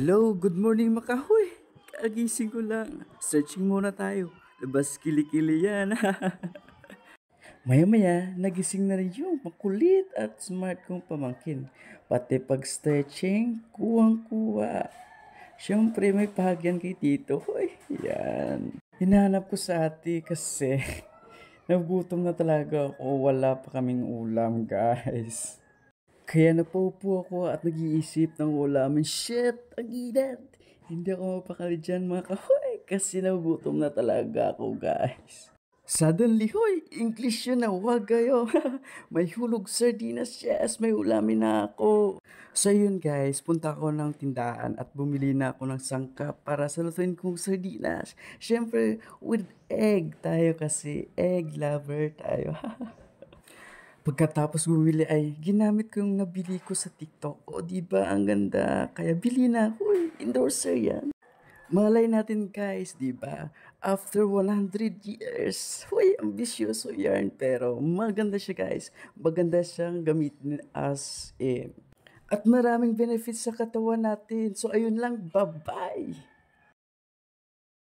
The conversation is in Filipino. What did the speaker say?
Hello, good morning makahoy. Kagising ko lang. Searching muna tayo. Labas kilikili yan. Maya-maya, nagising na rin yung makulit at smart kong pamangkin. Pati pag-stretching, kuwang-kuwa. Siyempre, may pahagyan kay Tito. Hoy, yan. Hinahanap ko sa ate kasi nagugutom na talaga ako. Wala pa kaming ulam, guys. Kaya napaupo ako at nag-iisip ng ulamin. Shit, ang init! Hindi ako mapakali dyan mga kahoy kasi nagugutom na talaga ako guys. Suddenly, hoy, English yun na wag kayo. May hulog sardinas, yes, may ulamin na ako. So yun guys, punta ako ng tindahan at bumili na ako ng sangkap para salutuin kong sardinas. Siyempre, with egg tayo kasi egg lover tayo. Pagkatapos bumili ay ginamit ko yung nabili ko sa TikTok. O di ba ang ganda? Kaya bili na. Uy, endorser yan. Malay natin guys, di ba? After 100 years. Uy, ambisyoso yan. Pero maganda siya guys. Maganda siyang gamitin as in. At maraming benefits sa katawan natin. So ayun lang, bye-bye!